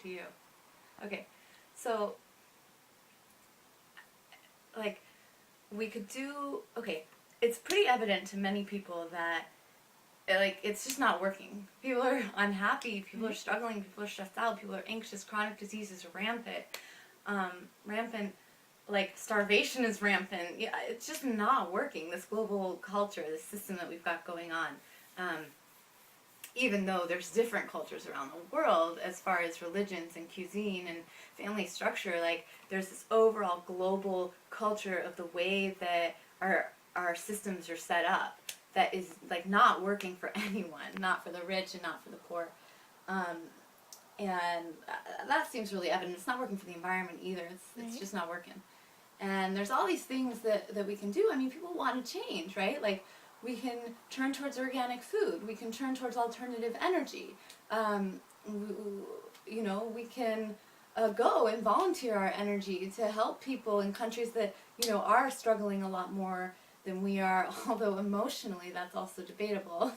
to you. Okay, so, like, we could do, okay, it's pretty evident to many people that, like, it's just not working. People are unhappy, people are struggling, people are stressed out, people are anxious, chronic disease is rampant. Rampant, like, starvation is rampant. Yeah, it's just not working, this global culture, this system that we've got going on. Even though there's different cultures around the world as far as religions and cuisine and family structure, like, there's this overall global culture of the way that our systems are set up that is, like, not working for anyone, not for the rich and not for the poor. And that seems really evident. It's not working for the environment either. It's just not working. And there's all these things that we can do. I mean, people want to change, right? Like, we can turn towards organic food. We can turn towards alternative energy. We can go and volunteer our energy to help people in countries that, are struggling a lot more than we are, although emotionally that's also debatable,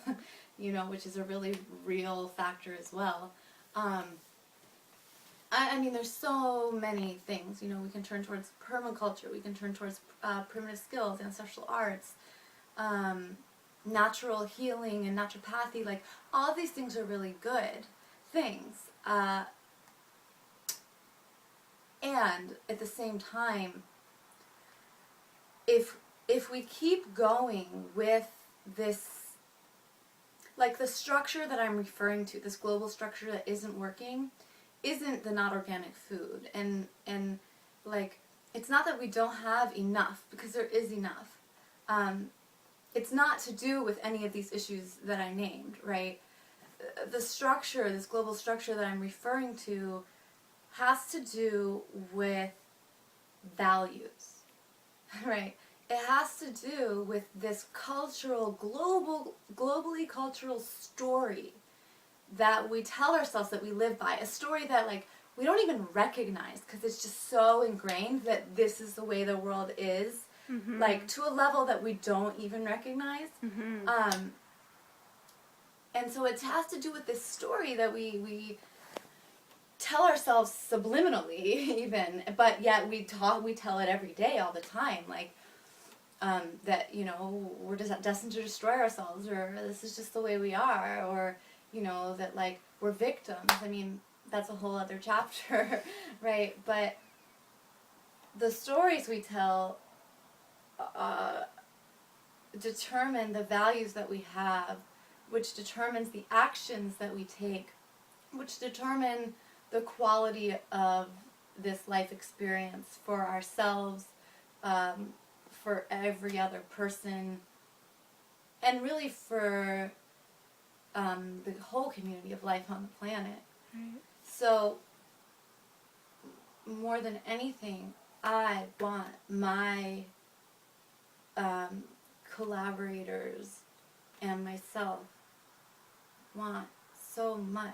which is a really real factor as well. I mean, there's so many things. We can turn towards permaculture. We can turn towards primitive skills, ancestral arts, natural healing and naturopathy. Like, all of these things are really good things. And at the same time, if we keep going with this, like, the structure that I'm referring to, this global structure that isn't working, isn't the not organic food. And like, it's not that we don't have enough, because there is enough. It's not to do with any of these issues that I named, right? The structure, this global structure that I'm referring to, has to do with values, right? It has to do with this cultural, globally cultural story that we tell ourselves that we live by. A story that, like, we don't even recognize because it's just so ingrained that this is the way the world is, like, to a level that we don't even recognize. And so it has to do with this story that we tell ourselves subliminally even, but yet we tell it every day, all the time, like, that, we're destined to destroy ourselves, or this is just the way we are, or, that, like, we're victims. I mean, that's a whole other chapter, right? But the stories we tell determine the values that we have, which determines the actions that we take, which determine the quality of this life experience for ourselves, for every other person, and really for the whole community of life on the planet. Right. So, more than anything, I want my collaborators and myself want so much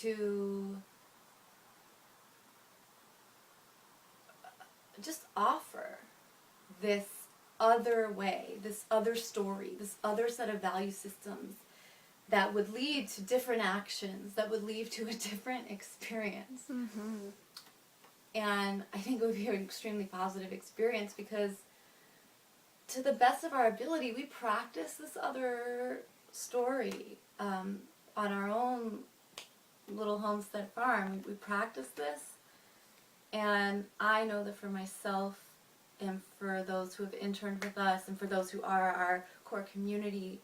to just offer this other way, this other story, this other set of value systems that would lead to different actions, that would lead to a different experience. And I think it would be an extremely positive experience because, to the best of our ability, we practice this other story on our own little homestead farm. We practice this, and I know that for myself and for those who have interned with us and for those who are our core community,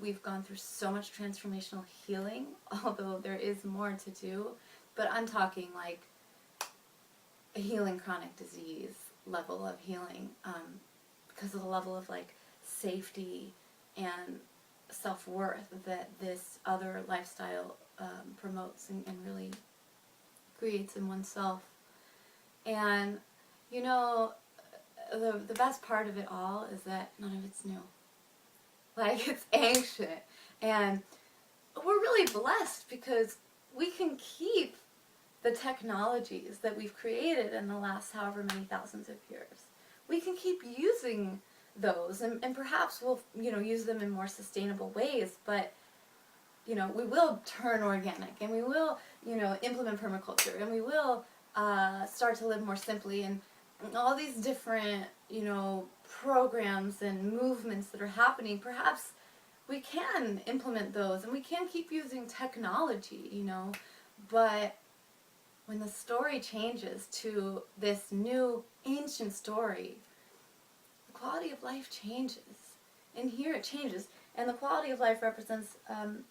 we've gone through so much transformational healing, although there is more to do. But I'm talking, like, a healing chronic disease level of healing, because of the level of, like, safety and self-worth that this other lifestyle promotes and really creates in oneself. And, the best part of it all is that none of it's new. Like, it's ancient. And we're really blessed because we can keep the technologies that we've created in the last however many thousands of years. We can keep using those, and perhaps we'll, use them in more sustainable ways, but we will turn organic, and we will, implement permaculture, and we will start to live more simply, and all these different, programs and movements that are happening, perhaps we can implement those, and we can keep using technology, but when the story changes to this new ancient story, the quality of life changes. And here it changes. And the quality of life represents,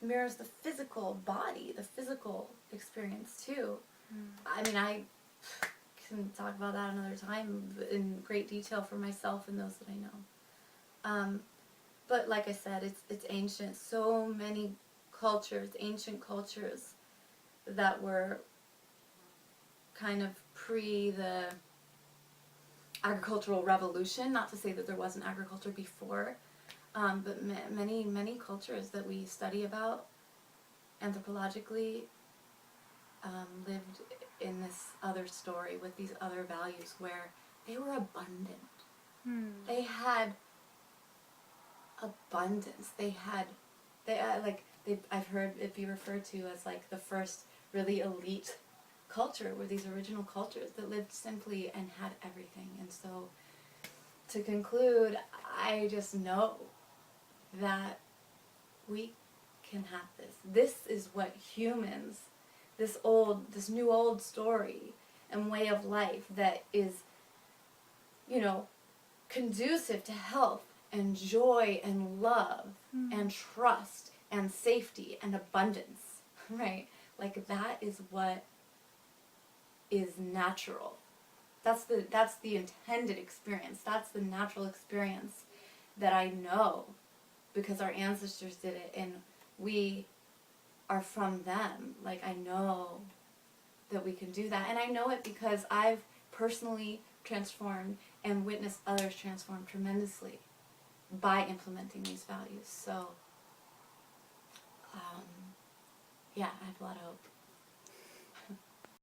mirrors the physical body, the physical experience too. I mean, I can talk about that another time in great detail for myself and those that I know. But like I said, it's ancient. So many cultures, ancient cultures that were kind of pre the agricultural revolution, not to say that there wasn't agriculture before, but many cultures that we study about anthropologically lived in this other story with these other values where they were abundant. They had abundance. I've heard it be referred to as like the first really elite culture, were these original cultures that lived simply and had everything. And so, to conclude, I just know that we can have this. This is what humans, this new old story and way of life that is, conducive to health and joy and love and trust and safety and abundance, right? Like, that is what is natural. That's the intended experience. That's the natural experience that I know because our ancestors did it and we are from them. Like, I know that we can do that. And I know it because I've personally transformed and witnessed others transform tremendously by implementing these values. So, yeah, I have a lot of hope.